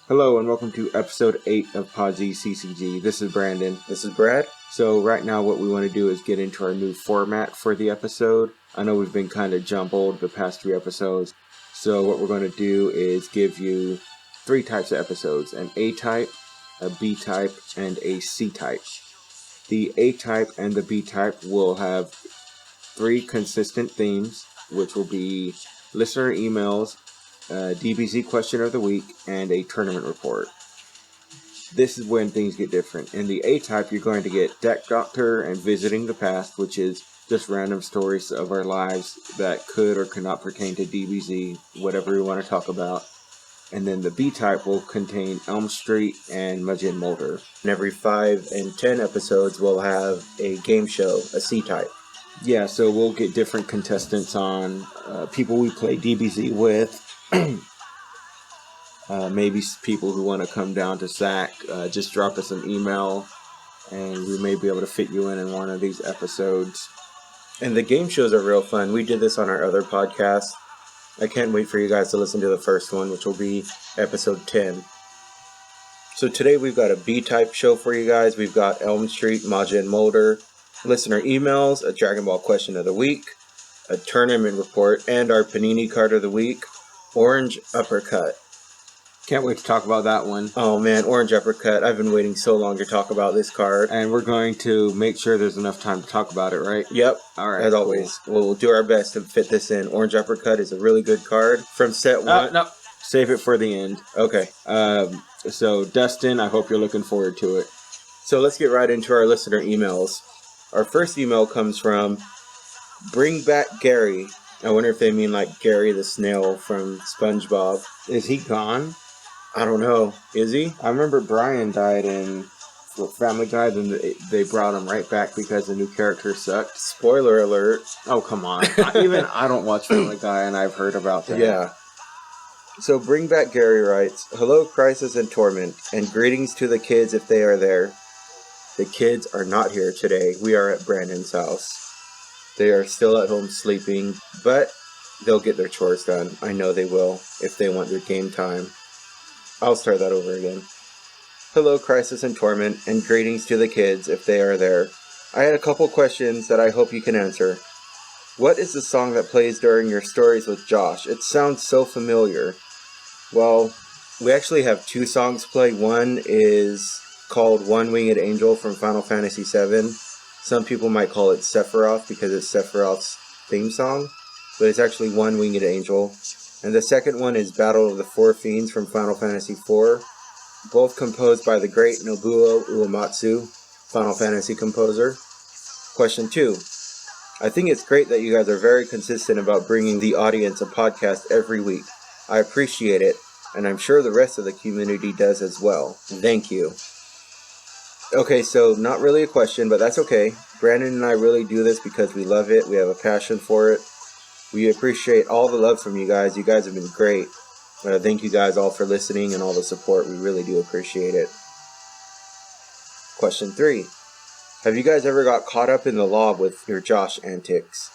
Hello and welcome to episode 8 of Pod Z CCG. This is Brandon. This is Brad. So right now what we want to do is get into our new format for the episode. I know we've been kind of jumbled the past 3 episodes. So what we're going to do is give you 3 types of episodes. An A type, a B type, and a C type. The A type and the B type will have 3 consistent themes, which will be listener emails, DBZ question of the week, and a tournament report. This is when things get different. In the A-type, you're going to get Deck Doctor and Visiting the Past, which is just random stories of our lives that could or could not pertain to DBZ, whatever we want to talk about. And then the B-type will contain Elm Street and Majin Mulder. And every 5 and 10 episodes, we'll have a game show, a C-type. Yeah, so we'll get different contestants on, people we play DBZ with. Maybe people who want to come down to SAC, just drop us an email and we may be able to fit you in one of these episodes. And the game shows are real fun. We did this on our other podcast. I can't wait for you guys to listen to the first one, which will be episode 10. So today we've got a B-type show for you guys. We've got Elm Street, Majin Mulder, listener emails, a Dragon Ball question of the week, a tournament report, and our Panini card of the week, Orange Uppercut. Can't wait to talk about that one. Oh man, Orange Uppercut. I've been waiting so long to talk about this card. And we're going to make sure there's enough time to talk about it, right? Yep. Alright. As always. We'll do our best to fit this in. Orange Uppercut is a really good card. From set 1. No. Save it for the end. Okay. So, Dustin, I hope you're looking forward to it. So let's get right into our listener emails. Our first email comes from Bring Back Gary. I wonder if they mean like Gary the Snail from SpongeBob. Is he gone? I don't know. Is he? I remember Brian died in Family Guy, then they brought him right back because the new character sucked. Spoiler alert. Oh, come on. I don't watch Family Guy, and I've heard about that. Yeah. So Bring Back Gary writes, Hello, Crisis and Torment, and greetings to the kids if they are there. The kids are not here today. We are at Brandon's house. They are still at home sleeping, but they'll get their chores done. I know they will, if they want their game time. I'll start that over again. Hello, Crisis and Torment, and greetings to the kids if they are there. I had a couple questions that I hope you can answer. What is the song that plays during your stories with Josh? It sounds so familiar. Well, we actually have 2 songs play. One is called One Winged Angel from Final Fantasy VII. Some people might call it Sephiroth because it's Sephiroth's theme song, but it's actually One Winged Angel. And the second one is Battle of the Four Fiends from Final Fantasy IV, both composed by the great Nobuo Uematsu, Final Fantasy composer. Question 2. I think it's great that you guys are very consistent about bringing the audience a podcast every week. I appreciate it, and I'm sure the rest of the community does as well. Thank you. Okay, so not really a question, but that's okay. Brandon and I really do this because we love it. We have a passion for it. We appreciate all the love from you guys. You guys have been great. Thank you guys all for listening and all the support. We really do appreciate it. Question 3. Have you guys ever got caught up in the law with your Josh antics?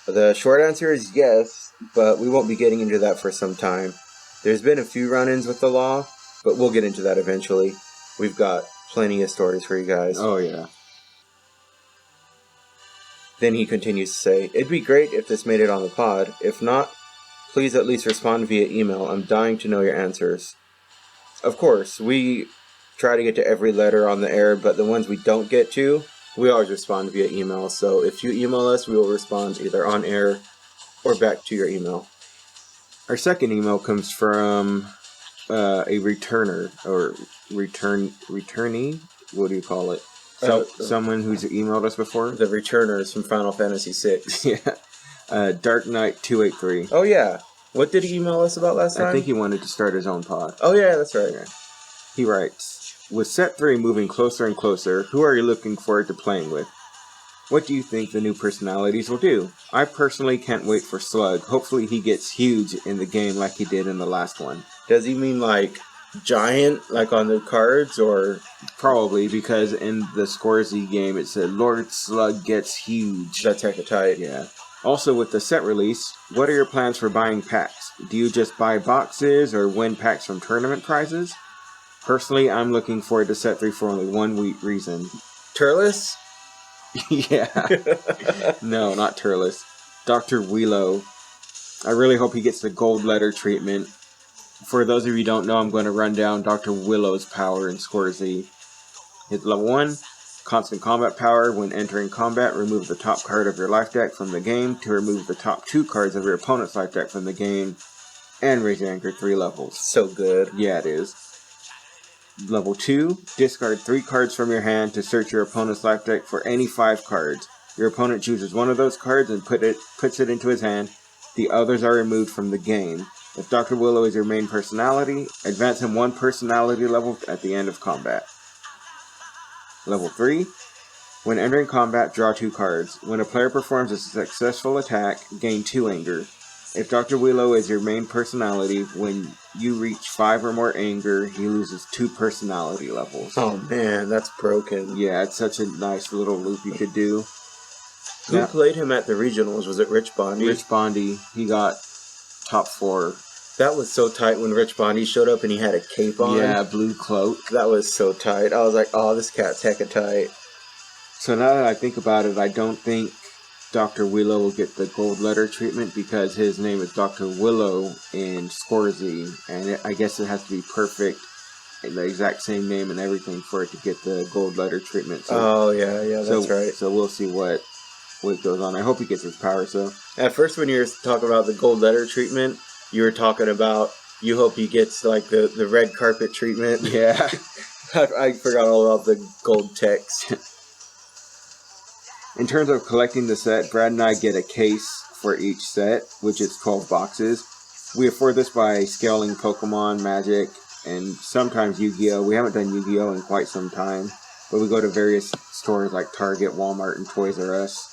The short answer is yes, but we won't be getting into that for some time. There's been a few run-ins with the law, but we'll get into that eventually. We've got plenty of stories for you guys. Oh, yeah. Then he continues to say, It'd be great if this made it on the pod. If not, please at least respond via email. I'm dying to know your answers. Of course, we try to get to every letter on the air, but the ones we don't get to, we always respond via email. So if you email us, we will respond either on air or back to your email. Our second email comes from a returner, or returnee? What do you call it? Someone who's emailed us before? The returners from Final Fantasy VI. Yeah. Dark Knight 283. Oh, yeah. What did he email us about last time? I think he wanted to start his own pod. Oh, yeah, that's right. Okay. He writes, with Set 3 moving closer and closer, who are you looking forward to playing with? What do you think the new personalities will do? I personally can't wait for Slug. Hopefully he gets huge in the game like he did in the last one. Does he mean like giant, like on the cards, or? Probably, because in the Scorzy game it said Lord Slug gets huge. That's heck of tight. Yeah. Also, with the set release, what are your plans for buying packs? Do you just buy boxes or win packs from tournament prizes? Personally, I'm looking forward to set 3 for only one reason. Turles? Yeah. No, not Turles. Dr. Willow. I really hope he gets the gold letter treatment. For those of you who don't know, I'm going to run down Dr. Willow's power in Score Z. His level 1, constant combat power. When entering combat, remove the top card of your life deck from the game to remove the top 2 cards of your opponent's life deck from the game, and raise your anchor 3 levels. So good. Yeah, it is. Level 2, discard 3 cards from your hand to search your opponent's life deck for any 5 cards. Your opponent chooses one of those cards and puts it into his hand. The others are removed from the game. If Dr. Willow is your main personality, advance him 1 personality level at the end of combat. Level 3, when entering combat, draw 2 cards. When a player performs a successful attack, gain 2 anger. If Dr. Willow is your main personality, when you reach 5 or more anger, he loses 2 personality levels. Oh man, that's broken. Yeah, it's such a nice little loop you could do. Who played him at the regionals? Was it Rich Bondi? Rich Bondi, he got top 4. That was so tight when Rich Bondi showed up and he had a cape on. Yeah, blue cloak. That was so tight. I was like, oh, this cat's hecka tight. So now that I think about it, I don't think Dr. Willow will get the gold letter treatment because his name is Dr. Willow in Score Z, and I guess it has to be perfect, the exact same name and everything for it to get the gold letter treatment. So, that's right. So we'll see what goes on. I hope he gets his power, so. At first when you were talking about the gold letter treatment, you were talking about you hope he gets like the red carpet treatment. Yeah. I forgot all about the gold text. In terms of collecting the set, Brad and I get a case for each set, which is 12 boxes. We afford this by scaling Pokemon, Magic, and sometimes Yu-Gi-Oh! We haven't done Yu-Gi-Oh! In quite some time, but we go to various stores like Target, Walmart, and Toys R Us.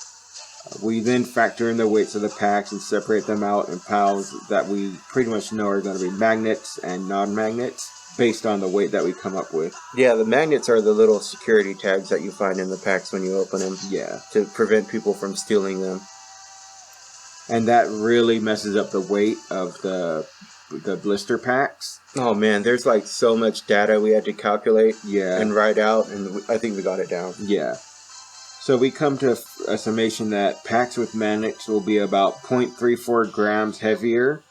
We then factor in the weights of the packs and separate them out in piles that we pretty much know are going to be magnets and non-magnets, based on the weight that we come up with. Yeah, the magnets are the little security tags that you find in the packs when you open them. Yeah. To prevent people from stealing them. And that really messes up the weight of the blister packs. Oh man, there's like so much data we had to calculate and write out, and I think we got it down. Yeah. So we come to a summation that packs with magnets will be about 0.34 grams heavier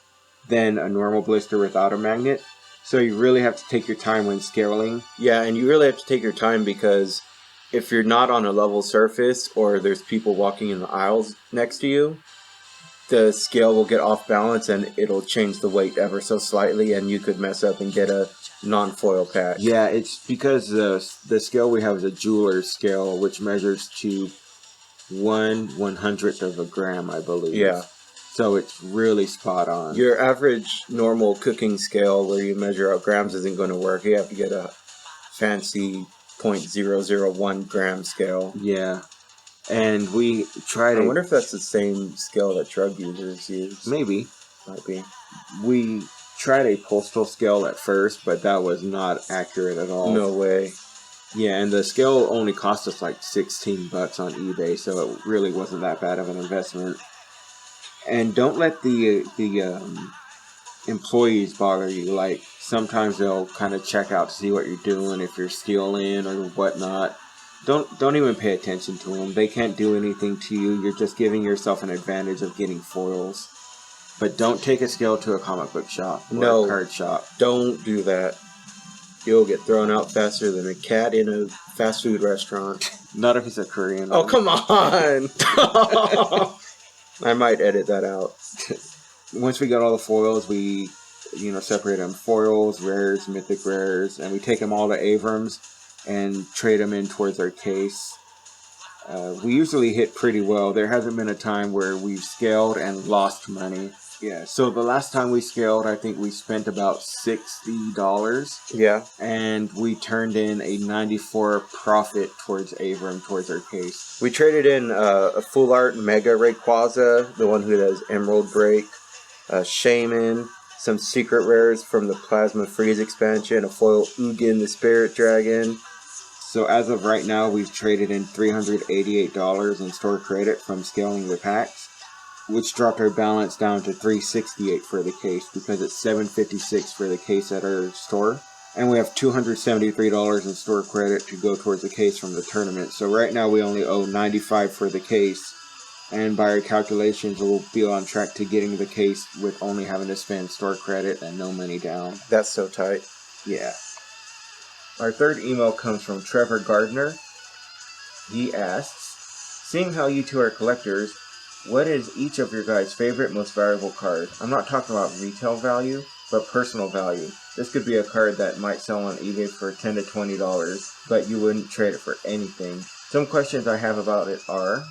than a normal blister without a magnet. So you really have to take your time when scaling. Yeah, and you really have to take your time because if you're not on a level surface or there's people walking in the aisles next to you, the scale will get off balance and it'll change the weight ever so slightly and you could mess up and get a non-foil pack. Yeah, it's because the scale we have is a jeweler's scale, which measures to 1/100th of a gram, I believe. Yeah. So it's really spot on. Your average normal cooking scale where you measure out grams isn't going to work. You have to get a fancy 0.001 gram scale. Yeah. And we try to... I wonder if that's the same scale that drug users use. Maybe. Might be. We tried a postal scale at first, but that was not accurate at all. No way. Yeah, and the scale only cost us like $16 on eBay, so it really wasn't that bad of an investment. And don't let the employees bother you. Like, sometimes they'll kind of check out to see what you're doing, if you're stealing or whatnot. Don't even pay attention to them. They can't do anything to you. You're just giving yourself an advantage of getting foils. But don't take a scale to a comic book shop or a card shop. Don't do that. You'll get thrown out faster than a cat in a fast food restaurant. Not if it's a Korean. Oh, come on! I might edit that out. Once we got all the foils, we separate them. Foils, rares, mythic rares, and we take them all to Abrams and trade them in towards our case. We usually hit pretty well. There hasn't been a time where we've scaled and lost money. Yeah, so the last time we scaled, I think we spent about $60. Yeah. And we turned in a 94 profit towards Avram, towards our case. We traded in a full art Mega Rayquaza, the one who does Emerald Break, a Shaman, some secret rares from the Plasma Freeze expansion, a foil Ugin the Spirit Dragon. So as of right now, we've traded in $388 in store credit from scaling the packs. which dropped our balance down to $368 for the case because it's $756 for the case at our store. And we have $273 in store credit to go towards the case from the tournament. So right now we only owe $95 for the case. And by our calculations, we'll be on track to getting the case with only having to spend store credit and no money down. That's so tight. Yeah. Our third email comes from Trevor Gardner. He asks, seeing how you two are collectors, what is each of your guys' favorite, most valuable card? I'm not talking about retail value, but personal value. This could be a card that might sell on eBay for $10 to $20, but you wouldn't trade it for anything. Some questions I have about it are,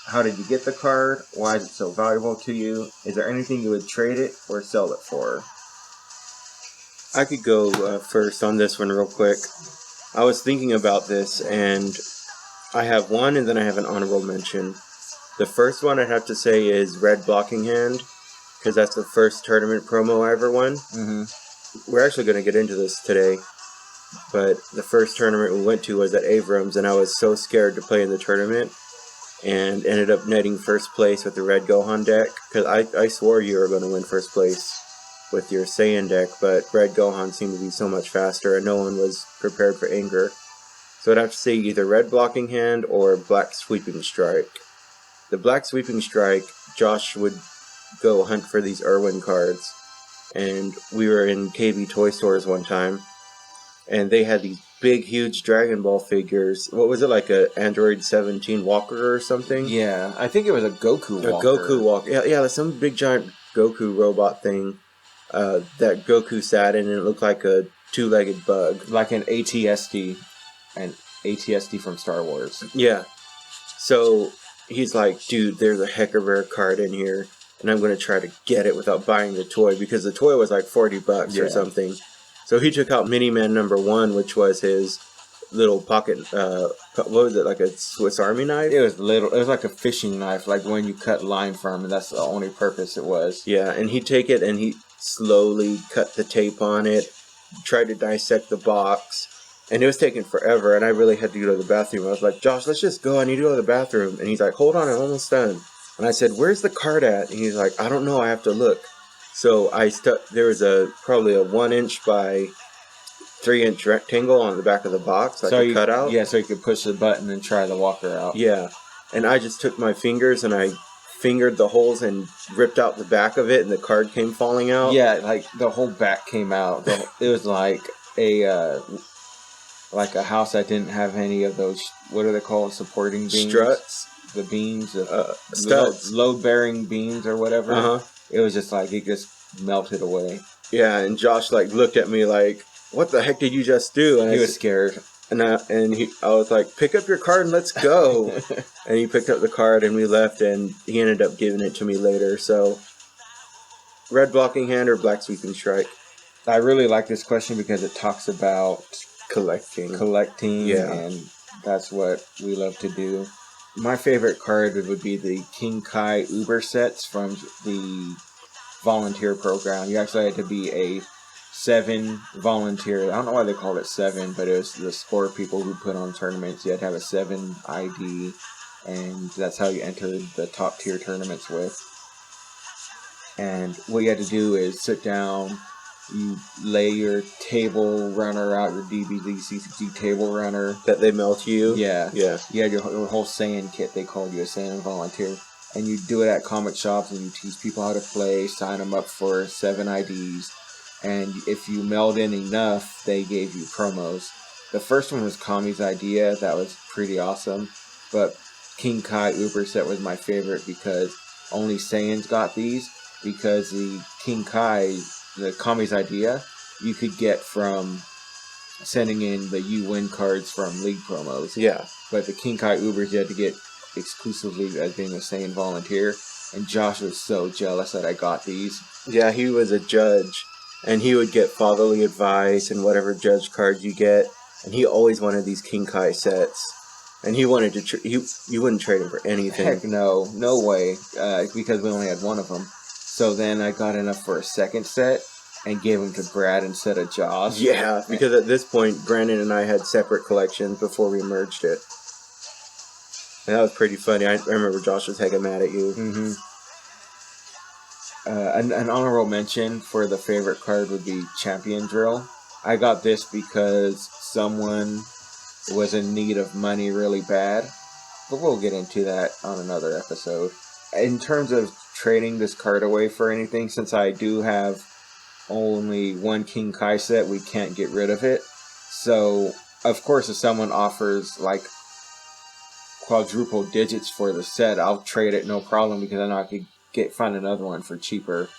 how did you get the card? Why is it so valuable to you? Is there anything you would trade it or sell it for? I could go first on this one real quick. I was thinking about this, and I have one, and then I have an honorable mention. The first one I'd have to say is Red Blocking Hand, because that's the first tournament promo I ever won. Mm-hmm. We're actually going to get into this today, but the first tournament we went to was at Abrams, and I was so scared to play in the tournament, and ended up netting first place with the Red Gohan deck, because I swore you were going to win first place with your Saiyan deck, but Red Gohan seemed to be so much faster, and no one was prepared for Anger. So I'd have to say either Red Blocking Hand or Black Sweeping Strike. The Black Sweeping Strike, Josh would go hunt for these Irwin cards, and we were in KB Toy Stores one time, and they had these big, huge Dragon Ball figures. What was it, like a Android 17 Walker or something? Yeah, I think it was a Goku Walker. A Goku Walker. Yeah, some big giant Goku robot thing that Goku sat in, and it looked like a two-legged bug. Like an ATSD. An ATSD from Star Wars. Yeah. So he's like, dude, there's a heck of a rare card in here, and I'm going to try to get it without buying the toy, because the toy was like $40 or something. So he took out Mini-Man number 1, which was his little pocket, what was it, like a Swiss Army knife? It was like a fishing knife, like when you cut line from, and that's the only purpose it was. Yeah, and he'd take it, and he slowly cut the tape on it, tried to dissect the box, and it was taking forever, and I really had to go to the bathroom. I was like, Josh, let's just go, I need to go to the bathroom. And he's like, hold on, I'm almost done. And I said, where's the card at? And he's like, I don't know, I have to look. So there was probably a 1-inch by 3-inch rectangle on the back of the box, like a cutout. Yeah, so you could push the button and try the walker out. Yeah, and I just took my fingers and I fingered the holes and ripped out the back of it, and the card came falling out. Yeah, like the whole back came out. It was like a house that didn't have any of those, what are they called, supporting beams? Struts? The beams? Studs. Load-bearing beams or whatever. Uh-huh. It was just like, it just melted away. Yeah, and Josh looked at me like, what the heck did you just do? And he was scared. And I was like, pick up your card and let's go. And he picked up the card and we left, and he ended up giving it to me later. So, Red Blocking Hand or Black Sweeping Strike? I really like this question because it talks about collecting, yeah. And that's what we love to do. My favorite card would be the King Kai Uber sets from the volunteer program. You actually had to be a 7 volunteer. I don't know why they called it 7, but it was the sport people who put on tournaments. You had to have a 7 ID, and that's how you entered the top tier tournaments with. And what you had to do is sit down, you lay your table runner out, your DBDCC table runner. That they mail to you? Yeah. Yeah. You had your whole Saiyan kit. They called you a Saiyan volunteer. And you do it at comic shops, and you teach people how to play, sign them up for 7 IDs. And if you mailed in enough, they gave you promos. The first one was Kami's idea. That was pretty awesome. But King Kai Uber set was my favorite because only Saiyans got these. Because the King Kai, the Kami's idea, you could get from sending in the You Win cards from League promos. Yeah. But the King Kai Ubers you had to get exclusively as being a Saiyan volunteer. And Josh was so jealous that I got these. Yeah, he was a judge. And he would get fatherly advice and whatever judge card you get. And he always wanted these King Kai sets. And he wanted to... you wouldn't trade him for anything. Heck no. No way. Because we only had one of them. So then I got enough for a second set and gave them to Brad instead of Josh. Yeah, because at this point, Brandon and I had separate collections before we merged it. And that was pretty funny. I remember Josh was heckin' mad at you. Mm-hmm. An honorable mention for the favorite card would be Champion Drill. I got this because someone was in need of money really bad, but we'll get into that on another episode. In terms of trading this card away for anything, since I do have only one King Kai set, we can't get rid of it. So, of course, if someone offers like quadruple digits for the set, I'll trade it no problem because I know I could find another one for cheaper.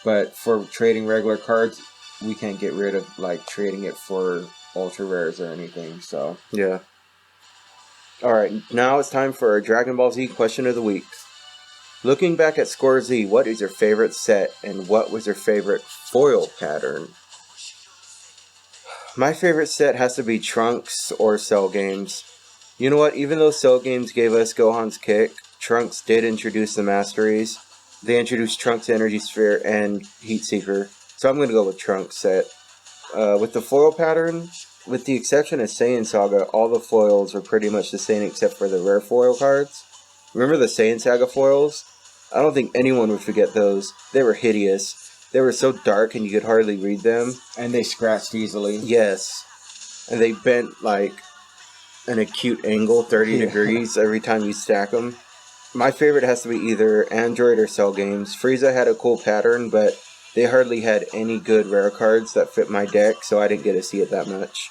But for trading regular cards, we can't get rid of like trading it for ultra rares or anything. So yeah. All right, now it's time for our Dragon Ball Z question of the week. Looking back at Score Z, what is your favorite set and what was your favorite foil pattern? My favorite set has to be Trunks or Cell Games. You know what? Even though Cell Games gave us Gohan's Kick, Trunks did introduce the Masteries. They introduced Trunks Energy Sphere and Heat Seeker. So I'm going to go with Trunks set. With the foil pattern, with the exception of Saiyan Saga, all the foils are pretty much the same except for the rare foil cards. Remember the Saiyan Saga foils? I don't think anyone would forget those. They were hideous. They were so dark and you could hardly read them. And they scratched easily. Yes. And they bent like an acute angle, 30 degrees, every time you stack them. My favorite has to be either Android or Cell Games. Frieza had a cool pattern, but they hardly had any good rare cards that fit my deck, so I didn't get to see it that much.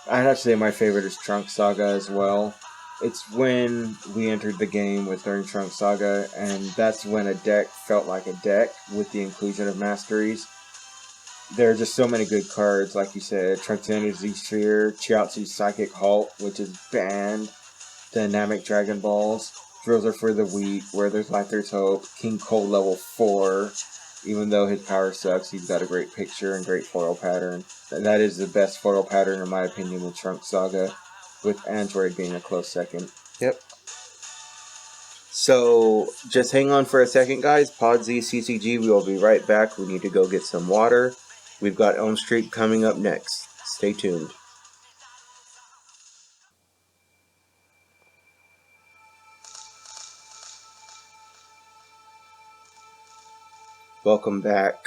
I'd have to say my favorite is Trunks Saga as well. It's when we entered the game during Trunks Saga, and that's when a deck felt like a deck with the inclusion of Masteries. There are just so many good cards, like you said. Trunks Energy Sphere, Chiaotzu's Psychic Halt, which is banned, Dynamic Dragon Balls, Drills Are for the Weak, Where There's Life There's Hope, King Cold level 4. Even though his power sucks, he's got a great picture and great foil pattern. And that is the best foil pattern, in my opinion, in Trunks Saga, with Android being a close second. Yep. So, just hang on for a second, guys. Pod Z CCG, we will be right back. We need to go get some water. We've got Elm Street coming up next. Stay tuned. Welcome back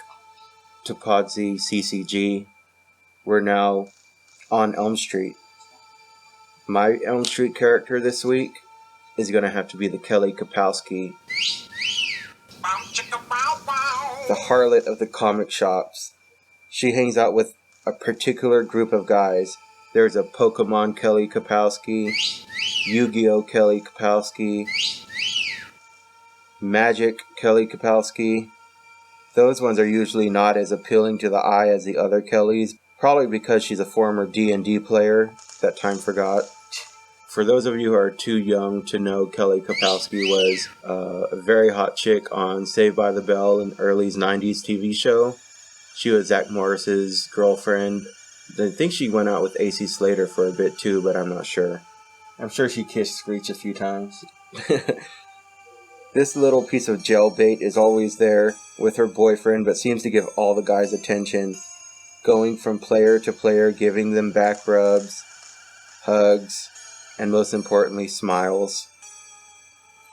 to Pod Z CCG. We're now on Elm Street. My Elm Street character this week is going to have to be the Kelly Kapowski, the harlot of the comic shops. She hangs out with a particular group of guys. There's a Pokemon Kelly Kapowski, Yu-Gi-Oh! Kelly Kapowski, Magic Kelly Kapowski. Those ones are usually not as appealing to the eye as the other Kellys, probably because she's a former D&D player that time forgot. For those of you who are too young to know, Kelly Kapowski was a very hot chick on Saved by the Bell, an early 90s TV show. She was Zach Morris's girlfriend. I think she went out with AC Slater for a bit too, but I'm not sure. I'm sure she kissed Screech a few times. This little piece of gel bait is always there with her boyfriend, but seems to give all the guys attention. Going from player to player, giving them back rubs, hugs, and most importantly, smiles.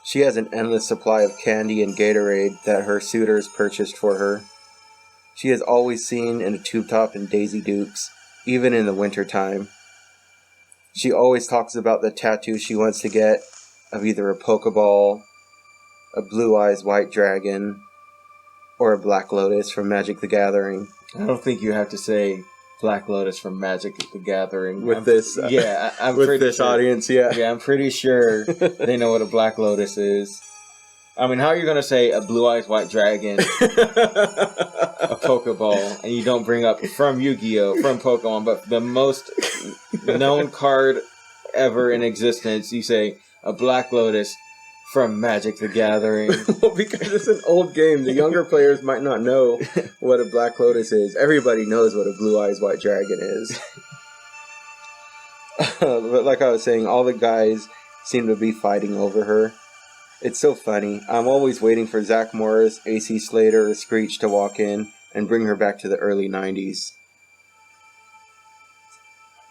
She has an endless supply of candy and Gatorade that her suitors purchased for her. She is always seen in a tube top and Daisy Dukes, even in the winter time. She always talks about the tattoo she wants to get of either a Pokeball, a Blue Eyes White Dragon, or a Black Lotus from Magic the Gathering. I don't think you have to say Black Lotus from Magic the Gathering. With this audience, yeah. Yeah, I'm pretty sure they know what a Black Lotus is. I mean, how are you going to say a Blue Eyes White Dragon, a Pokeball, and you don't bring up from Yu-Gi-Oh!, from Pokemon, but the most known card ever in existence, you say a Black Lotus from Magic the Gathering. Well, because it's an old game. The younger players might not know what a Black Lotus is. Everybody knows what a Blue Eyes White Dragon is. But like I was saying, all the guys seem to be fighting over her. It's so funny. I'm always waiting for Zach Morris, AC Slater, or Screech to walk in and bring her back to the early 90s.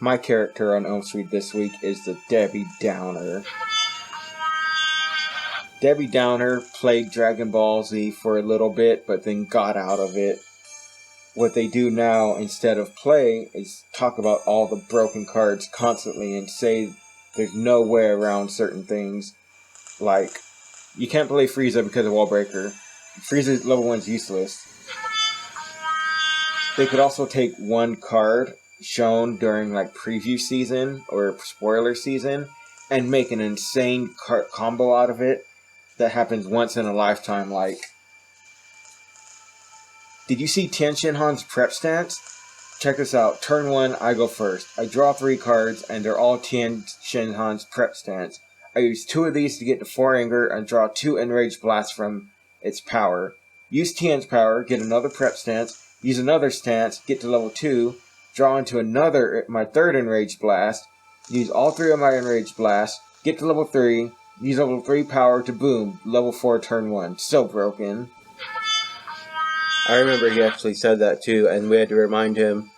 My character on Elm Street this week is the Debbie Downer. Debbie Downer played Dragon Ball Z for a little bit, but then got out of it. What they do now, instead of play, is talk about all the broken cards constantly and say there's no way around certain things. Like, you can't play Frieza because of Wall Breaker. Frieza's level 1's useless. They could also take one card shown during like preview season or spoiler season and make an insane combo out of it that happens once in a lifetime. Like, did you see Tien Shinhan's prep stance? Check this out. Turn 1, I go first. I draw 3 cards and they're all Tien Shinhan's prep stance. I use 2 of these to get to 4 anger and draw 2 enraged blasts from its power. Use Tien's power, get another prep stance. Use another stance, get to level 2, draw into my 3rd enraged blast, use all 3 of my enraged blasts, get to level 3, use level 3 power to boom, level 4 turn 1. So broken. I remember he actually said that too, and we had to remind him,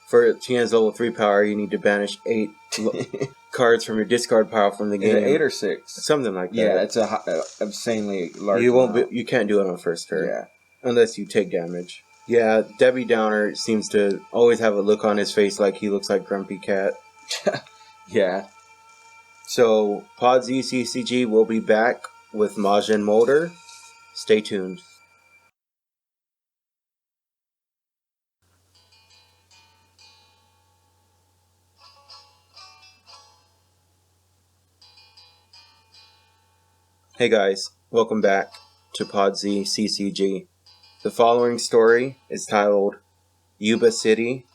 for Tien's level 3 power, you need to banish 8 cards from your discard pile from the game. 8 or 6. Something like that. Yeah, it's a insanely large You can't do it on first turn. Yeah. Unless you take damage. Yeah, Debbie Downer seems to always have a look on his face like he looks like Grumpy Cat. Yeah. So, Pod Z CCG will be back with Majin Molder. Stay tuned. Hey guys, welcome back to Pod Z CCG. The following story is titled Yuba City,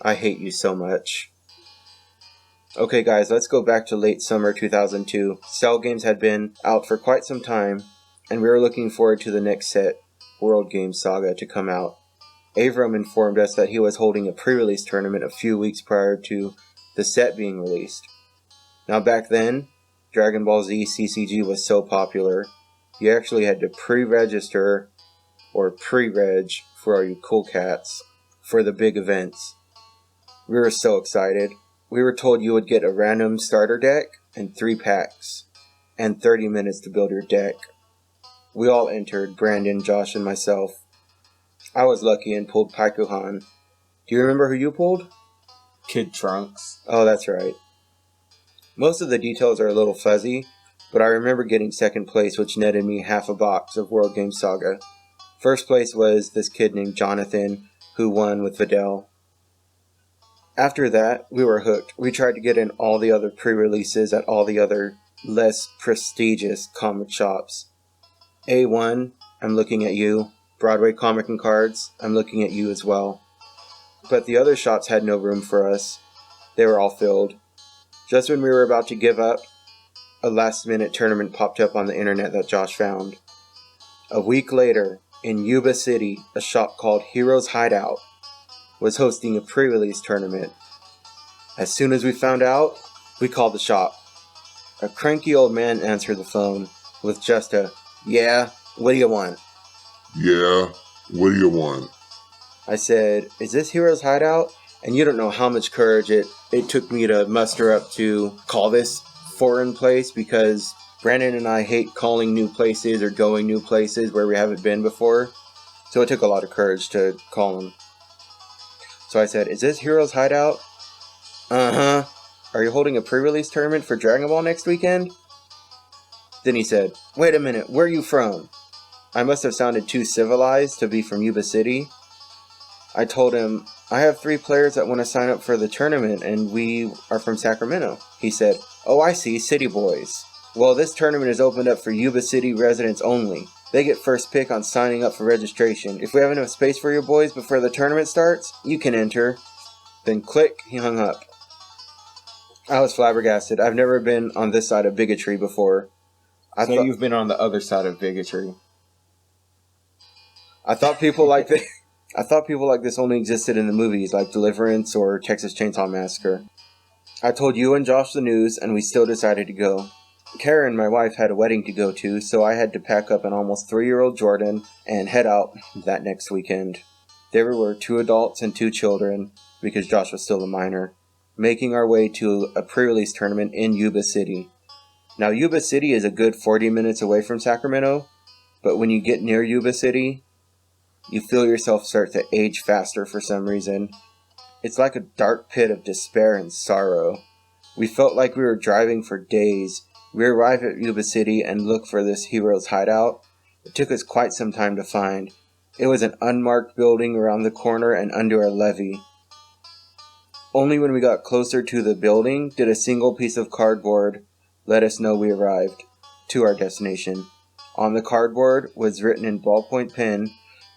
I Hate You So Much. Okay guys, let's go back to late summer 2002. Cell games had been out for quite some time, and we were looking forward to the next set, World Games Saga, to come out. Avram informed us that he was holding a pre-release tournament a few weeks prior to the set being released. Now back then, Dragon Ball Z CCG was so popular, you actually had to pre-register or pre-reg for all you cool cats for the big events. We were so excited. We were told you would get a random starter deck and 3 packs, and 30 minutes to build your deck. We all entered, Brandon, Josh, and myself. I was lucky and pulled Paikuhan. Do you remember who you pulled? Kid Trunks. Oh, that's right. Most of the details are a little fuzzy, but I remember getting second place, which netted me half a box of World Games Saga. First place was this kid named Jonathan, who won with Videl. After that, we were hooked. We tried to get in all the other pre-releases at all the other less prestigious comic shops. A1, I'm looking at you. Broadway Comic and Cards, I'm looking at you as well. But the other shops had no room for us. They were all filled. Just when we were about to give up, a last-minute tournament popped up on the internet that Josh found. A week later, in Yuba City, a shop called Heroes Hideout was hosting a pre-release tournament. As soon as we found out, we called the shop. A cranky old man answered the phone with just a, "Yeah, what do you want?" Yeah, what do you want? I said, "Is this Heroes Hideout?" And you don't know how much courage it took me to muster up to call this foreign place, because Brandon and I hate calling new places or going new places where we haven't been before. So it took a lot of courage to call them. So I said, "Is this Heroes Hideout?" "Uh-huh. Are you holding a pre-release tournament for Dragon Ball next weekend?" Then he said, "Wait a minute, where are you from?" I must have sounded too civilized to be from Yuba City. I told him, "I have 3 players that want to sign up for the tournament, and we are from Sacramento." He said, "Oh, I see, City Boys. Well, this tournament is opened up for Yuba City residents only. They get first pick on signing up for registration. If we have enough space for your boys before the tournament starts, you can enter." Then click, he hung up. I was flabbergasted. I've never been on this side of bigotry before. So you've been on the other side of bigotry. I thought people like this only existed in the movies, like Deliverance or Texas Chainsaw Massacre. I told you and Josh the news, and we still decided to go. Karen, my wife, had a wedding to go to, so I had to pack up an almost 3-year-old Jordan and head out that next weekend. There were 2 adults and 2 children, because Josh was still a minor, making our way to a pre-release tournament in Yuba City. Now, Yuba City is a good 40 minutes away from Sacramento, but when you get near Yuba City, you feel yourself start to age faster for some reason. It's like a dark pit of despair and sorrow. We felt like we were driving for days. We arrived at Yuba City and looked for this hero's hideout. It took us quite some time to find. It was an unmarked building around the corner and under a levee. Only when we got closer to the building did a single piece of cardboard let us know we arrived to our destination. On the cardboard was written in ballpoint pen.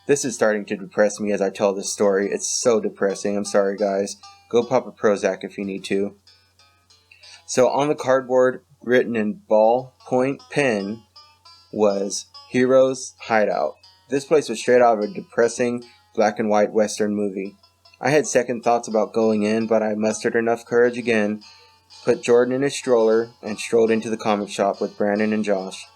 This is starting to depress me as I tell this story. It's so depressing. I'm sorry, guys. Go pop a Prozac if you need to. So on the cardboard, written in ballpoint pen, was Heroes Hideout. This place was straight out of a depressing black and white Western movie. I had second thoughts about going in, but I mustered enough courage again, put Jordan in his stroller, and strolled into the comic shop with Brandon and Josh.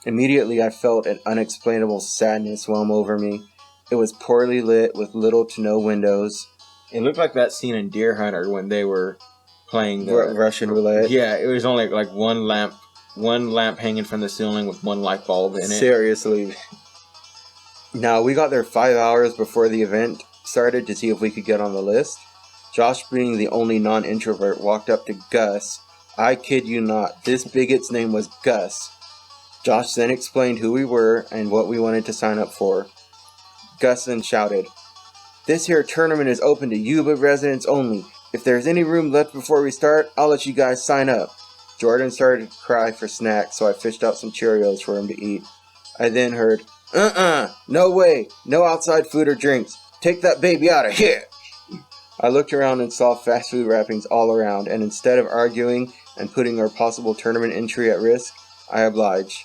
Immediately I felt an unexplainable sadness whelm over me. It was poorly lit with little to no windows. It looked like that scene in Deer Hunter when they were playing the Russian roulette. Yeah, it was only like one lamp hanging from the ceiling with one light bulb in it. Seriously. Now, we got there 5 hours before the event started to see if we could get on the list. Josh, being the only non-introvert, walked up to Gus. I kid you not, this bigot's name was Gus. Josh then explained who we were and what we wanted to sign up for. Gus then shouted, "This here tournament is open to Yuba residents only. If there's any room left before we start, I'll let you guys sign up." Jordan started to cry for snacks, so I fished out some Cheerios for him to eat. I then heard, no way, no outside food or drinks. Take that baby out of here." I looked around and saw fast food wrappings all around, and instead of arguing and putting our possible tournament entry at risk, I obliged.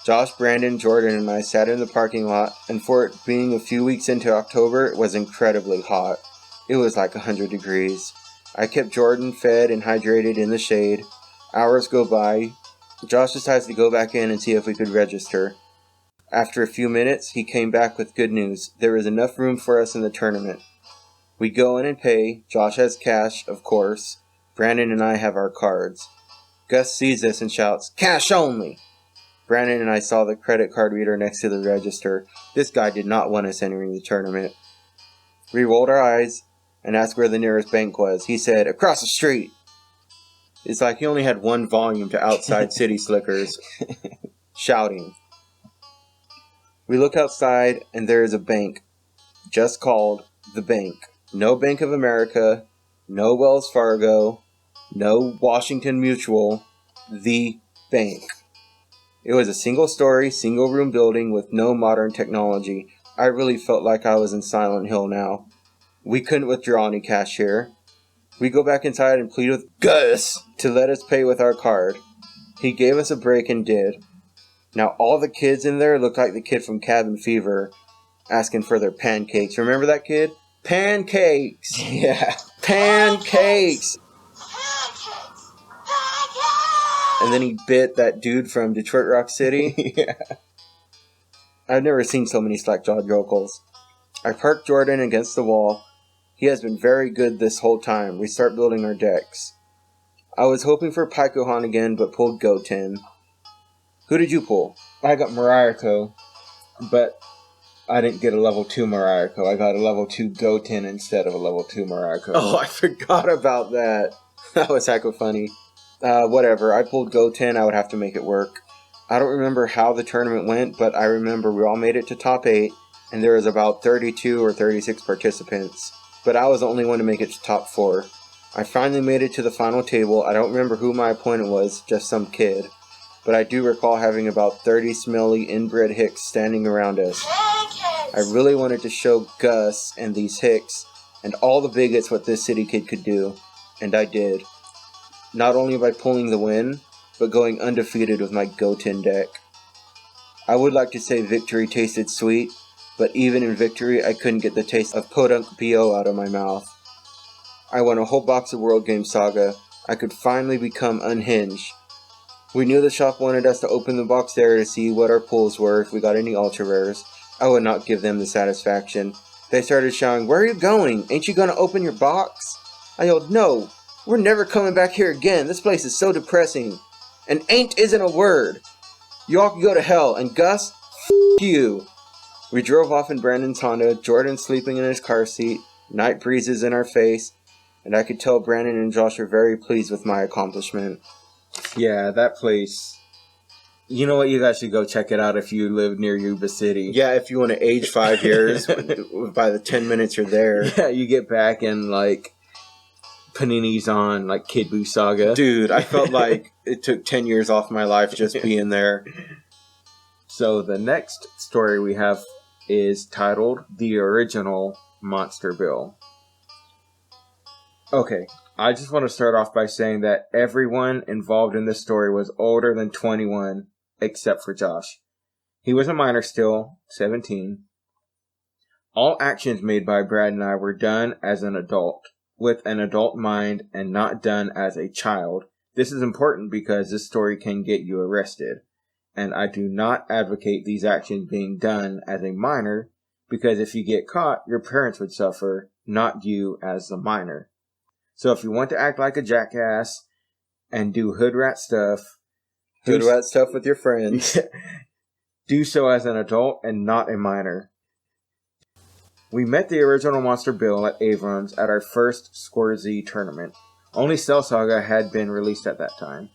Josh, Brandon, Jordan, and I sat in the parking lot, and for it being a few weeks into October, it was incredibly hot. It was like 100 degrees. I kept Jordan fed and hydrated in the shade. Hours go by. Josh decides to go back in and see if we could register. After a few minutes, he came back with good news. There is enough room for us in the tournament. We go in and pay. Josh has cash, of course. Brandon and I have our cards. Gus sees this and shouts, "Cash only!" Brandon and I saw the credit card reader next to the register. This guy did not want us entering the tournament. We rolled our eyes and asked where the nearest bank was. He said, "Across the street." It's like he only had one volume to Outside City Slickers. Shouting. We look outside and there is a bank. Just called the bank. No Bank of America. No Wells Fargo. No Washington Mutual. The bank. It was a single-story, single-room building with no modern technology. I really felt like I was in Silent Hill now. We couldn't withdraw any cash here. We go back inside and plead with Gus to let us pay with our card. He gave us a break and did. Now all the kids in there looked like the kid from Cabin Fever asking for their pancakes. Remember that kid? Pancakes! Yeah. Pancakes! And then he bit that dude from Detroit Rock City. Yeah. I've never seen so many slack-jawed yokels. I parked Jordan against the wall. He has been very good this whole time. We start building our decks. I was hoping for Pykohan again, but pulled Goten. Who did you pull? I got Mariarco, but I didn't get a level 2 Mariarco. I got a level 2 Goten instead of a level 2 Mariarco. Oh, I forgot about that. That was hecka funny. Whatever. I pulled Goten. I would have to make it work. I don't remember how the tournament went, but I remember we all made it to top 8, and there was about 32 or 36 participants. But I was the only one to make it to top 4. I finally made it to the final table. I don't remember who my opponent was, just some kid. But I do recall having about 30 smelly inbred hicks standing around us. I really wanted to show Gus and these hicks and all the bigots what this city kid could do, and I did. Not only by pulling the win, but going undefeated with my Goten deck. I would like to say victory tasted sweet, but even in victory I couldn't get the taste of Podunk BO out of my mouth. I won a whole box of World Game Saga. I could finally become unhinged. We knew the shop wanted us to open the box there to see what our pulls were if we got any ultra rares. I would not give them the satisfaction. They started shouting, "Where are you going? Ain't you gonna open your box?" I yelled, "No, we're never coming back here again. This place is so depressing." And ain't isn't a word. You all can go to hell, and Gus, you. We drove off in Brandon's Honda, Jordan sleeping in his car seat, night breezes in our face, and I could tell Brandon and Josh were very pleased with my accomplishment. Yeah, that place. You know what? You guys should go check it out if you live near Yuba City. Yeah, if you want to age 5 years, by the 10 minutes you're there. Yeah, you get back and, like, Panini's on, like, Kid Buu Saga. Dude, I felt like it took 10 years off my life just being there. So the next story we have is titled The Original Monster Bill. Okay, I just want to start off by saying that everyone involved in this story was older than 21, except for Josh. He was a minor still, 17. All actions made by Brad and I were done as an adult, with an adult mind, and not done as a child. This is important because this story can get you arrested. And I do not advocate these actions being done as a minor, because if you get caught, your parents would suffer, not you as the minor. So if you want to act like a jackass and do hood rat stuff with your friends, do so as an adult and not a minor. We met the original Monster Bill at Abrams at our first Scorzy tournament. Only Cell Saga had been released at that time.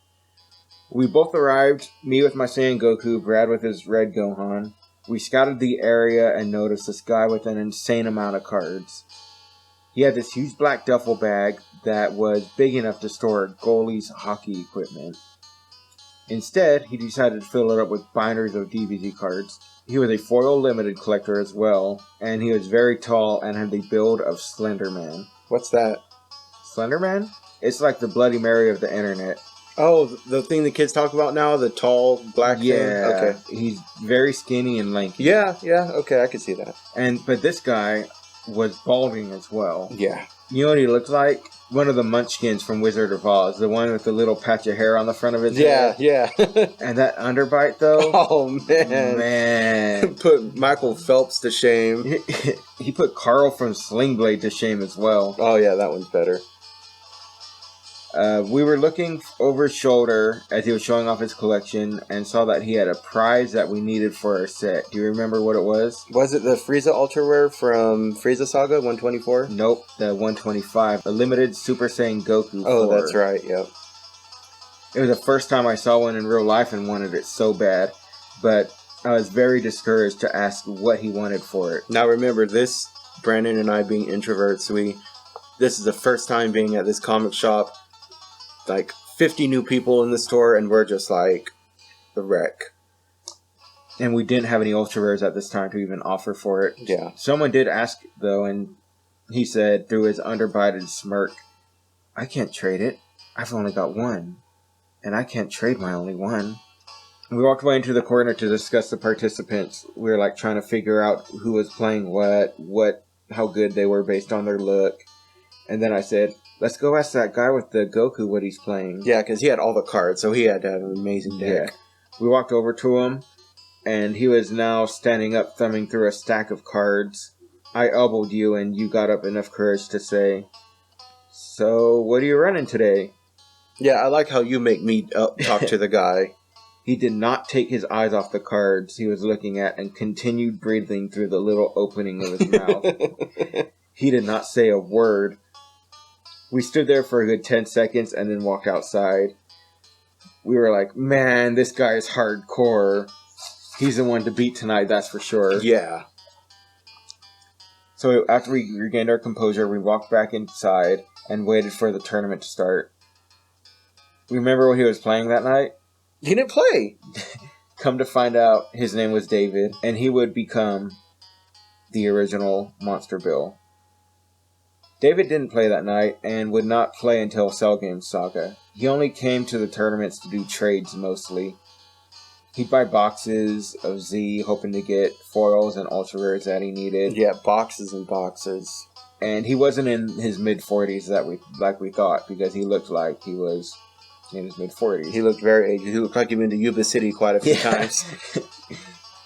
We both arrived, me with my Saiyan Goku, Brad with his Red Gohan. We scouted the area and noticed this guy with an insane amount of cards. He had this huge black duffel bag that was big enough to store goalie's hockey equipment. Instead, he decided to fill it up with binders of DVD cards. He was a foil limited collector as well, and he was very tall and had the build of Slender Man. What's that? Slender Man? It's like the Bloody Mary of the internet. Oh, the thing the kids talk about now? The tall, black thing? Okay. He's very skinny and lanky. Yeah, okay, I can see that. But this guy was balding as well. Yeah. You know what he looked like? One of the Munchkins from Wizard of Oz. The one with the little patch of hair on the front of his head. Yeah. And that underbite, though? Oh, man. Put Michael Phelps to shame. He put Carl from Sling Blade to shame as well. Oh, yeah, that one's better. We were looking over his shoulder as he was showing off his collection and saw that he had a prize that we needed for our set. Do you remember what it was? Was it the Frieza Ultra Rare from Frieza Saga 124? Nope, the 125. A limited Super Saiyan Goku 4. Oh, that's right, yep. It was the first time I saw one in real life and wanted it so bad, but I was very discouraged to ask what he wanted for it. Now remember, this, Brandon and I being introverts, this is the first time being at this comic shop. Like 50 new people in the store, and we're just like the wreck. And we didn't have any ultra rares at this time to even offer for it. Yeah. Someone did ask though, and he said through his underbited smirk, "I can't trade it. I've only got one, and I can't trade my only one." We walked away into the corner to discuss the participants. We were like trying to figure out who was playing what, how good they were based on their look. And then I said, "Let's go ask that guy with the Goku what he's playing." Yeah, because he had all the cards, so he had to have an amazing deck. Yeah. We walked over to him, and he was now standing up, thumbing through a stack of cards. I elbowed you, and you got up enough courage to say, "So, what are you running today?" Yeah, I like how you make me talk to the guy. He did not take his eyes off the cards he was looking at and continued breathing through the little opening of his mouth. He did not say a word. We stood there for a good 10 seconds and then walked outside. We were like, man, this guy is hardcore. He's the one to beat tonight, that's for sure. Yeah. So after we regained our composure, we walked back inside and waited for the tournament to start. Remember what he was playing that night? He didn't play. Come to find out, his name was David, and he would become the original Monster Bill. David didn't play that night, and would not play until Cell Game Saga. He only came to the tournaments to do trades mostly. He'd buy boxes of Z, hoping to get foils and ultra rares that he needed. Yeah, boxes and boxes. And he wasn't in his mid-40s like we thought, because he looked like he was in his mid-40s. He looked very aged. He looked like he'd been to Yuba City quite a few times.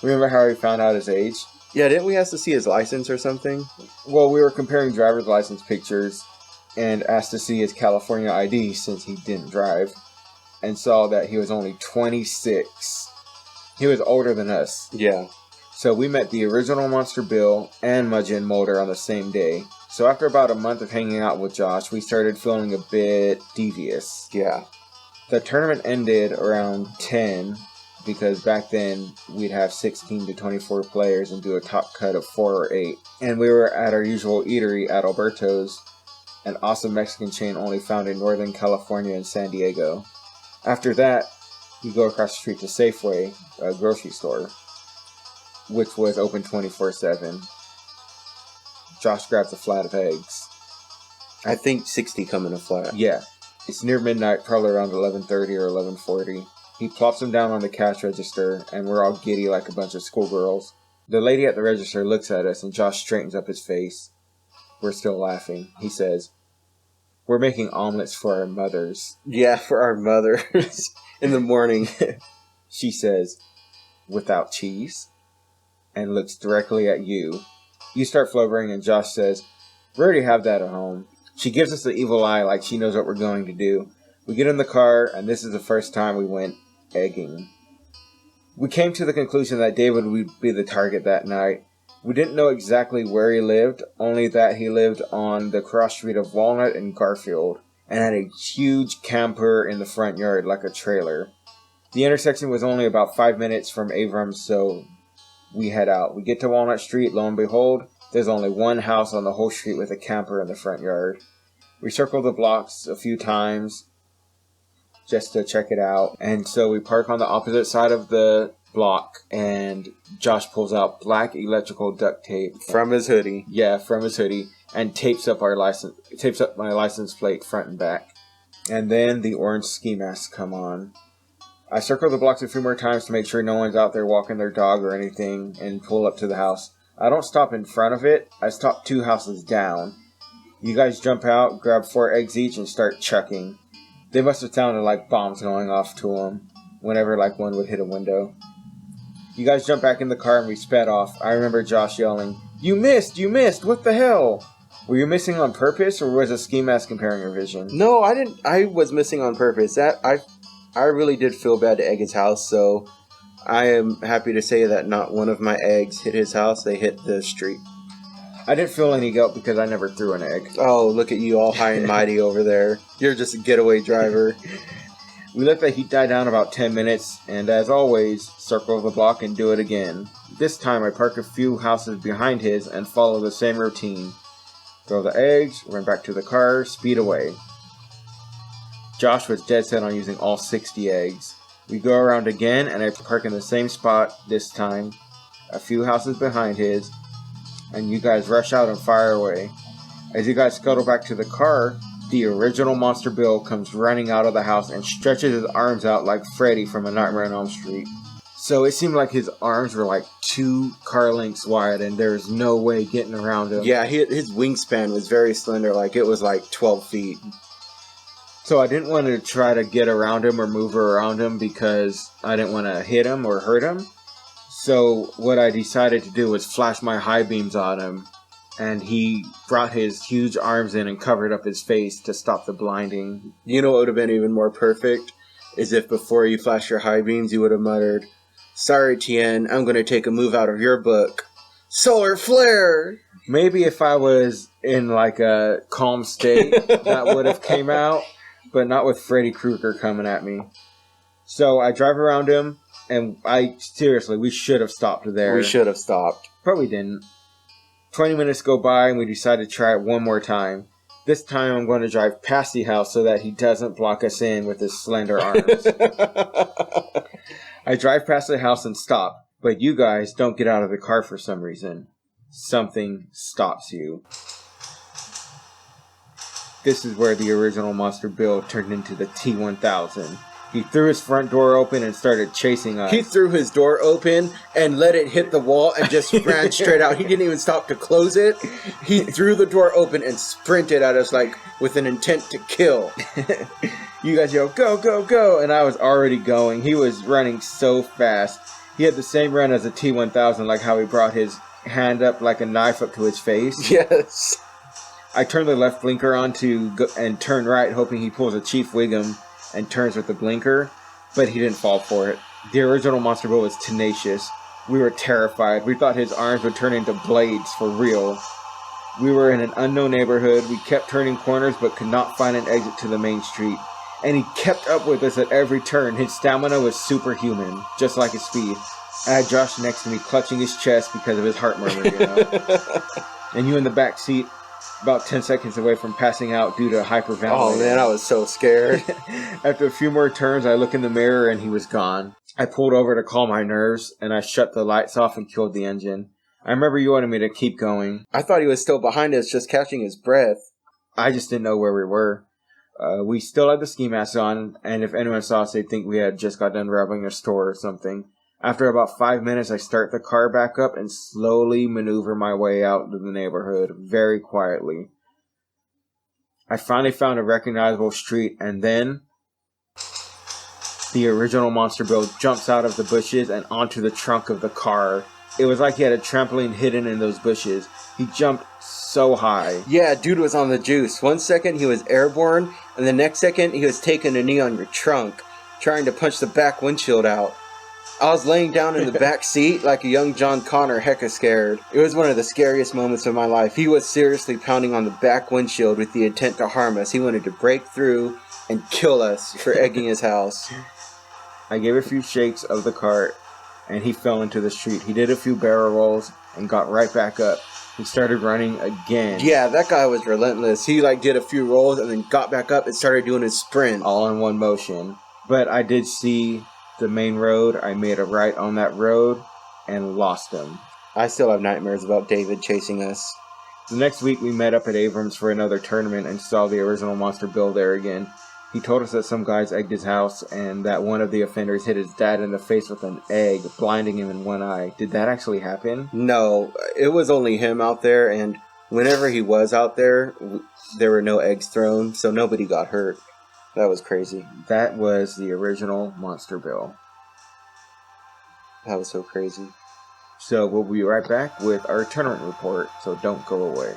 Remember how he found out his age? Yeah, didn't we ask to see his license or something? Well, we were comparing driver's license pictures and asked to see his California ID since he didn't drive. and saw that he was only 26. He was older than us. Yeah. So we met the original Monster Bill and Mudgeon Mulder on the same day. So after about a month of hanging out with Josh, we started feeling a bit devious. Yeah. The tournament ended around 10, because back then we'd have 16 to 24 players and do a top cut of 4 or 8. And we were at our usual eatery at Alberto's, an awesome Mexican chain only found in Northern California and San Diego. After that, we go across the street to Safeway, a grocery store, which was open 24/7. Josh grabs a flat of eggs. I think 60 come in a flat. Yeah. It's near midnight, probably around 11:30 or 11:40. He plops them down on the cash register, and we're all giddy like a bunch of schoolgirls. The lady at the register looks at us, and Josh straightens up his face. We're still laughing. He says, "We're making omelets for our mothers." Yeah, for our mothers in the morning. She says, "Without cheese?" and looks directly at you. You start flubbering, and Josh says, "We already have that at home." She gives us the evil eye like she knows what we're going to do. We get in the car, and this is the first time we went egging. We came to the conclusion that David would be the target that night. We didn't know exactly where he lived, only that he lived on the cross street of Walnut and Garfield, and had a huge camper in the front yard like a trailer. The intersection was only about 5 minutes from Abrams, so we head out. We get to Walnut Street, lo and behold, there's only one house on the whole street with a camper in the front yard. We circle the blocks a few times just to check it out, and so we park on the opposite side of the block, and Josh pulls out black electrical duct tape From his hoodie. Yeah, from his hoodie, and tapes up my license plate front and back. And then the orange ski masks come on. I circle the blocks a few more times to make sure no one's out there walking their dog or anything, and pull up to the house. I don't stop in front of it, I stop 2 houses down. You guys jump out, grab 4 eggs each, and start chucking. They must have sounded like bombs going off to them whenever one would hit a window. You guys jump back in the car and we sped off. I remember Josh yelling, You missed! What the hell? Were you missing on purpose, or was a ski mask impairing your vision?" No, I didn't. I was missing on purpose. I really did feel bad to egg his house, so I am happy to say that not one of my eggs hit his house. They hit the street. I didn't feel any guilt because I never threw an egg. Oh, look at you all high and mighty over there. You're just a getaway driver. We let the heat die down about 10 minutes, and as always, circle the block and do it again. This time I park a few houses behind his and follow the same routine. Throw the eggs, run back to the car, speed away. Josh was dead set on using all 60 eggs. We go around again, and I park in the same spot this time, a few houses behind his, and you guys rush out and fire away. As you guys scuttle back to the car, the original Monster Bill comes running out of the house and stretches his arms out like Freddy from A Nightmare on Elm Street. So it seemed like his arms were 2 car lengths wide, and there was no way getting around him. Yeah, his wingspan was very slender, it was 12 feet. So I didn't want to try to get around him or move around him because I didn't want to hit him or hurt him. So what I decided to do was flash my high beams on him, and he brought his huge arms in and covered up his face to stop the blinding. You know what would have been even more perfect? Is if before you flash your high beams, you would have muttered, "Sorry, Tien, I'm going to take a move out of your book. Solar flare!" Maybe if I was in a calm state, that would have came out, but not with Freddy Krueger coming at me. So I drive around him, and we should have stopped there. We should have stopped. But we didn't. 20 minutes go by, and we decide to try it one more time. This time I'm going to drive past the house so that he doesn't block us in with his slender arms. I drive past the house and stop, but you guys don't get out of the car for some reason. Something stops you. This is where the original Monster Bill turned into the T-1000. He threw his front door open and started chasing us. He threw his door open and let it hit the wall and just ran straight out. He didn't even stop to close it. He threw the door open and sprinted at us with an intent to kill. You guys yelled, "Go, go, go!" And I was already going. He was running so fast. He had the same run as a T-1000, like how he brought his hand up like a knife up to his face. Yes. I turned the left blinker on and turn right, hoping he pulls a Chief Wiggum and turns with the blinker, but he didn't fall for it. The original Monster Bill was tenacious. We were terrified. We thought his arms would turn into blades for real. We were in an unknown neighborhood. We kept turning corners but could not find an exit to the main street. And he kept up with us at every turn. His stamina was superhuman, just like his speed. I had Josh next to me clutching his chest because of his heart murmur, you know. And you in the back seat, about 10 seconds away from passing out due to hyperventilating. Oh man, I was so scared. After a few more turns, I look in the mirror and he was gone. I pulled over to calm my nerves, and I shut the lights off and killed the engine. I remember you wanted me to keep going. I thought he was still behind us, just catching his breath. I just didn't know where we were. We still had the ski mask on, and if anyone saw us, they'd think we had just got done robbing a store or something. After about 5 minutes, I start the car back up and slowly maneuver my way out into the neighborhood, very quietly. I finally found a recognizable street, and then the original Monster Bill jumps out of the bushes and onto the trunk of the car. It was like he had a trampoline hidden in those bushes. He jumped so high. Yeah, dude was on the juice. 1 second he was airborne, and the next second he was taking a knee on your trunk, trying to punch the back windshield out. I was laying down in the back seat like a young John Connor, hecka scared. It was one of the scariest moments of my life. He was seriously pounding on the back windshield with the intent to harm us. He wanted to break through and kill us for egging his house. I gave a few shakes of the cart, and he fell into the street. He did a few barrel rolls and got right back up. He started running again. Yeah, that guy was relentless. He did a few rolls and then got back up and started doing his sprint. All in one motion. But I did see the main road. I made a right on that road and lost him. I still have nightmares about David chasing us. The next week we met up at Abrams for another tournament and saw the original Monster Bill there again. He told us that some guys egged his house and that one of the offenders hit his dad in the face with an egg, blinding him in one eye. Did that actually happen? No, it was only him out there, and whenever he was out there, there were no eggs thrown, so nobody got hurt. That was crazy. That was the original Monster Bill. That was so crazy. So we'll be right back with our tournament report, so don't go away.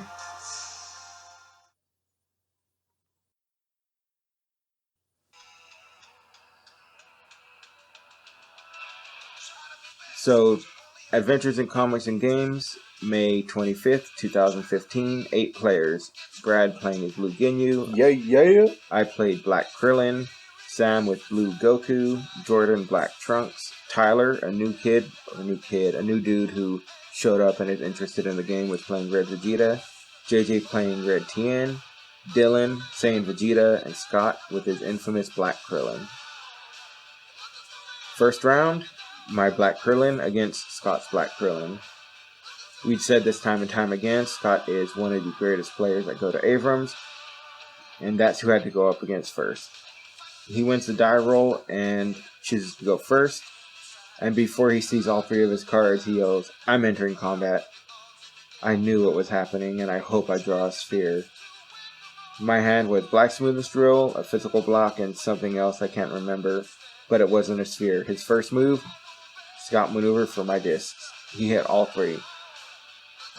So, Adventures in Comics and Games, May 25th, 2015, 8 players. Brad playing as Blue Ginyu. Yeah. I played Black Krillin. Sam with Blue Goku. Jordan, Black Trunks. Tyler, a new dude who showed up and is interested in the game, was playing Red Vegeta. JJ playing Red Tien. Dylan, Saiyan Vegeta, and Scott with his infamous Black Krillin. First round, my Black Krillin against Scott's Black Krillin. We'd said this time and time again, Scott is one of the greatest players that go to Abrams, and that's who had to go up against first. He wins the die roll and chooses to go first, and before he sees all 3 of his cards, he yells, "I'm entering combat." I knew what was happening, and I hope I draw a sphere. My hand was Black Smoothness Drill, a physical block, and something else I can't remember, but it wasn't a sphere. His first move, Scott maneuver for my discs. He hit all 3.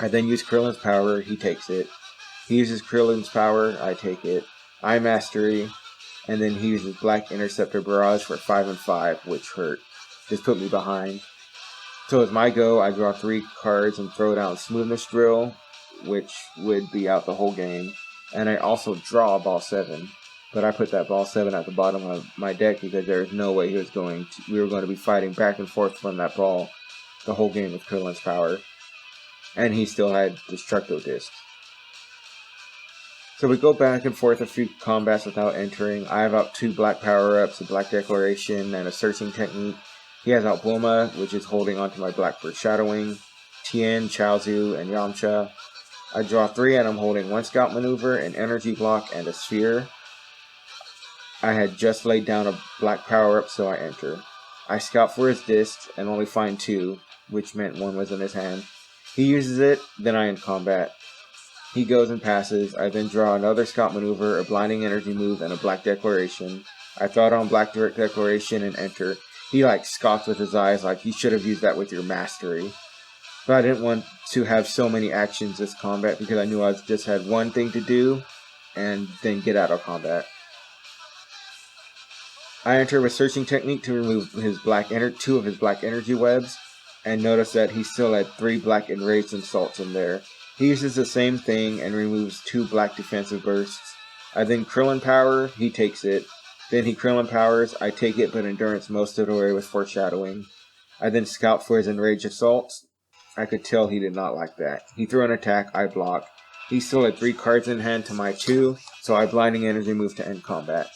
I then use Krillin's power, he takes it. He uses Krillin's power, I take it. I mastery, and then he uses Black Interceptor Barrage for 5 and 5, which hurt. Just put me behind. So it's my go, I draw 3 cards and throw down Smoothness Drill, which would be out the whole game. And I also draw a Ball 7. But I put that Ball 7 at the bottom of my deck because there was no way we were going to be fighting back and forth from that ball the whole game with Krillin's power. And he still had Destructo Discs. So we go back and forth a few combats without entering. I have out 2 black power-ups, a Black Declaration, and a Searching Technique. He has out Bulma, which is holding onto my Black Foreshadowing, Tien, Chaozu, and Yamcha. I draw 3 and I'm holding 1 Scout Maneuver, an Energy Block, and a Sphere. I had just laid down a black power-up, so I enter. I scout for his discs and only find 2, which meant 1 was in his hand. He uses it, then I end combat. He goes and passes. I then draw another Scout Maneuver, a Blinding Energy move, and a Black Declaration. I throw down Black Direct Declaration and enter. He scoffs with his eyes like, "You should have used that with your mastery." But I didn't want to have so many actions this combat because I knew I just had one thing to do and then get out of combat. I enter with Searching Technique to remove two of his black energy webs, and notice that he still had 3 black Enraged Insults in there. He uses the same thing and removes 2 black defensive bursts. I then Krillin Power, he takes it. Then he Krillin Powers, I take it but Endurance most of the way with Foreshadowing. I then Scout for his Enraged Assaults. I could tell he did not like that. He threw an attack, I block. He still had 3 cards in hand to my 2, so I Blinding Energy move to end combat.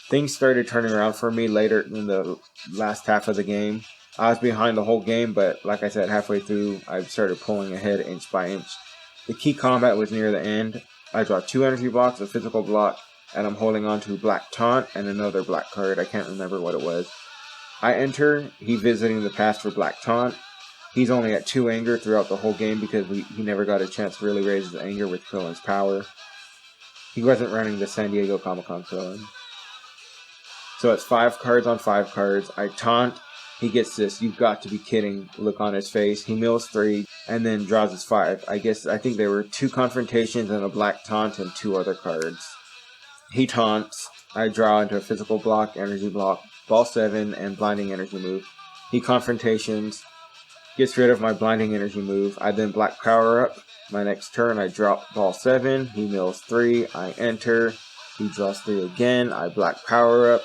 Things started turning around for me later in the last half of the game. I was behind the whole game, but like I said, halfway through, I started pulling ahead inch by inch. The key combat was near the end. I draw 2 energy blocks, a physical block, and I'm holding on to Black Taunt and another black card. I can't remember what it was. I enter, he visiting the past for Black Taunt. He's only at 2 anger throughout the whole game because he never got a chance to really raise his anger with Krillin's power. He wasn't running the San Diego Comic-Con Krillin. So it's 5 cards on 5 cards. I taunt. He gets this "you've got to be kidding" look on his face. He mills 3 and then draws his 5. I think there were 2 confrontations and a black taunt and 2 other cards. He taunts. I draw into a physical block, energy block, ball 7, and blinding energy move. He confrontations. Gets rid of my blinding energy move. I then black power up. My next turn I drop ball 7. He mills 3. I enter. He draws 3 again. I black power up.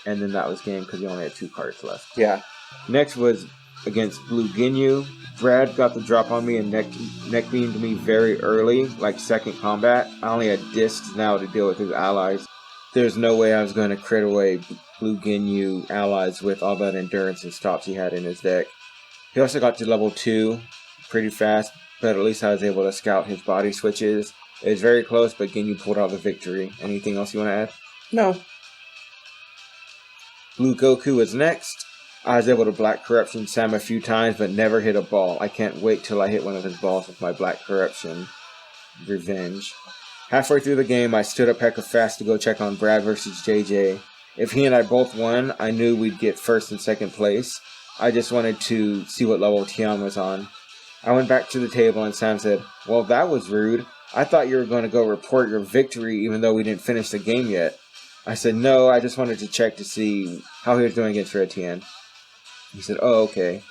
And then that was game because he only had 2 cards left. Yeah. Next was against Blue Ginyu. Brad got the drop on me and neck beamed me very early, like second combat. I only had discs now to deal with his allies. There's no way I was going to crit away Blue Ginyu allies with all that endurance and stops he had in his deck. He also got to level 2 pretty fast, but at least I was able to scout his body switches. It was very close, but Ginyu pulled out the victory. Anything else you want to add? No. Blue Goku was next. I was able to Black Corruption Sam a few times, but never hit a ball. I can't wait till I hit one of his balls with my Black Corruption. Revenge. Halfway through the game, I stood up hecka fast to go check on Brad versus JJ. If he and I both won, I knew we'd get first and second place. I just wanted to see what level Tian was on. I went back to the table and Sam said, "Well, that was rude. I thought you were going to go report your victory even though we didn't finish the game yet." I said, "No, I just wanted to check to see how he was doing against Red Tian." He said, "Oh, okay."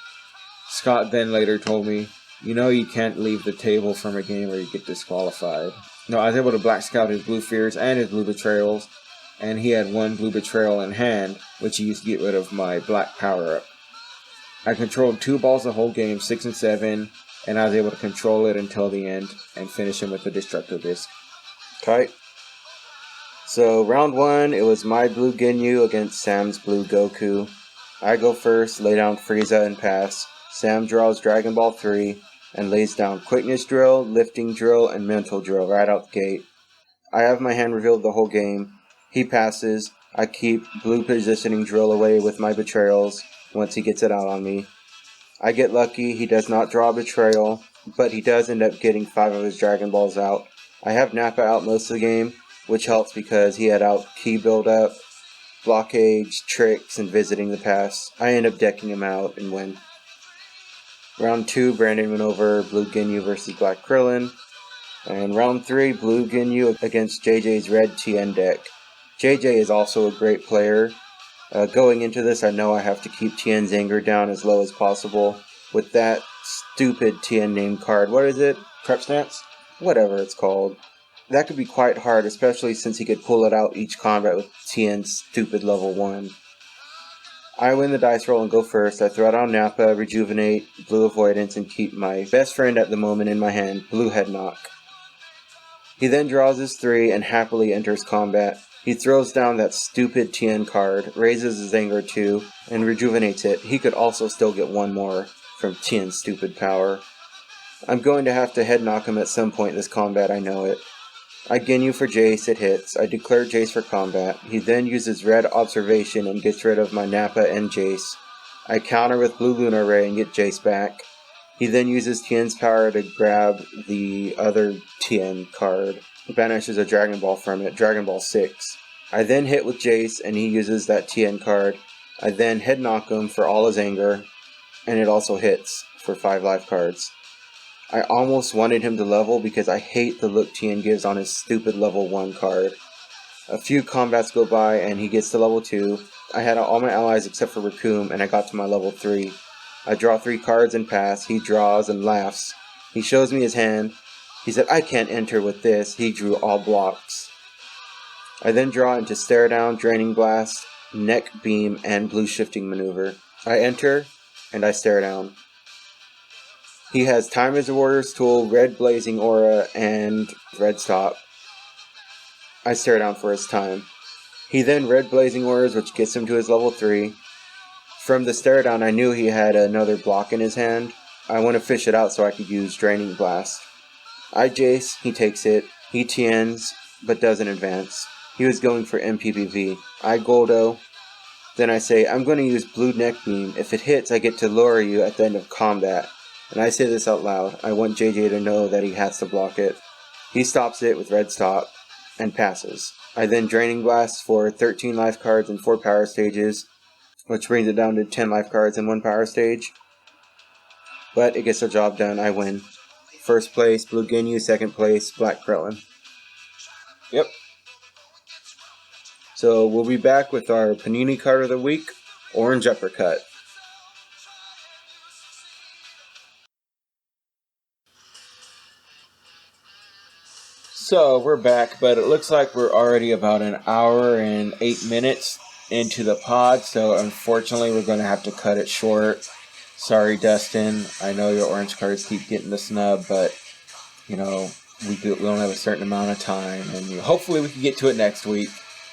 Scott then later told me, "You know you can't leave the table from a game or you get disqualified." No, I was able to Black Scout his Blue Fears and his Blue Betrayals, and he had 1 Blue Betrayal in hand, which he used to get rid of my Black Power-Up. I controlled 2 balls the whole game, 6 and 7, and I was able to control it until the end and finish him with the Destructo Disc. Okay. So, round 1, it was my Blue Ginyu against Sam's Blue Goku. I go first, lay down Frieza and pass. Sam draws Dragon Ball 3 and lays down Quickness Drill, Lifting Drill, and Mental Drill right out the gate. I have my hand revealed the whole game. He passes. I keep Blue Positioning Drill away with my Betrayals once he gets it out on me. I get lucky. He does not draw a Betrayal, but he does end up getting 5 of his Dragon Balls out. I have Nappa out most of the game, which helps because he had out Key Build-Up, Blockage, Tricks, and Visiting the Past. I end up decking him out and win. Round 2, Brandon went over Blue Ginyu versus Black Krillin. And round 3, Blue Ginyu against JJ's Red TN deck. JJ is also a great player. Going into this, I know I have to keep Tien's anger down as low as possible. With that stupid Tien name card, what is it? Prep Stance? Whatever it's called. That could be quite hard, especially since he could pull it out each combat with Tien's stupid level 1. I win the dice roll and go first. I throw down Nappa, Rejuvenate, Blue Avoidance, and keep my best friend at the moment in my hand, Blue Head Knock. He then draws his 3 and happily enters combat. He throws down that stupid Tien card, raises his anger 2, and rejuvenates it. He could also still get 1 more from Tien's stupid power. I'm going to have to head knock him at some point in this combat, I know it. I Ginyu for Jace, it hits. I declare Jace for combat. He then uses Red Observation and gets rid of my Nappa and Jace. I counter with Blue Lunar Ray and get Jace back. He then uses Tien's power to grab the other Tien card. Banishes a Dragon Ball from it, Dragon Ball 6. I then hit with Jace and he uses that Tien card. I then head knock him for all his anger, and it also hits for 5 life cards. I almost wanted him to level because I hate the look Tien gives on his stupid level 1 card. A few combats go by and he gets to level 2. I had all my allies except for Raccoon and I got to my level 3. I draw 3 cards and pass. He draws and laughs. He shows me his hand. He said, I can't enter with this. He drew all blocks. I then draw into Stare Down, Draining Blast, Neck Beam, and Blue Shifting Maneuver. I enter, and I stare down. He has Time as a Warrior's Tool, Red Blazing Aura, and Red Stop. I stare down for his time. He then Red Blazing Auras, which gets him to his level 3. From the stare down, I knew he had another block in his hand. I want to fish it out so I could use Draining Blast. I Jace, he takes it. He TNs, but doesn't advance. He was going for MPPV. I Goldo. Then I say, I'm going to use Blue Neck Beam. If it hits, I get to lure you at the end of combat. And I say this out loud. I want JJ to know that he has to block it. He stops it with Red Stop and passes. I then Draining Blast for 13 life cards and 4 power stages, which brings it down to 10 life cards and 1 power stage. But it gets the job done. I win. First place, Blue Ginyu. Second place, Black Krillin. Yep. So we'll be back with our Panini card of the week, Orange Uppercut. So we're back, but it looks like we're already about an hour and 8 minutes into the pod, so unfortunately we're going to have to cut it short. Sorry, Dustin. I know your orange cards keep getting the snub, but, you know, we don't have a certain amount of time, and hopefully we can get to it next week.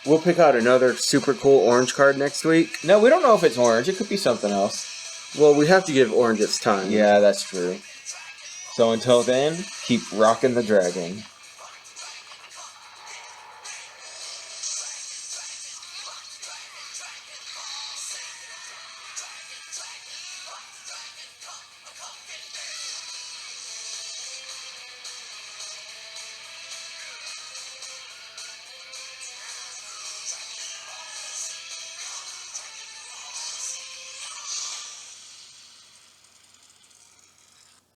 We'll pick out another super cool orange card next week. No, we don't know if it's orange. It could be something else. Well, we have to give orange its time. Yeah, that's true. So until then, keep rocking the dragon.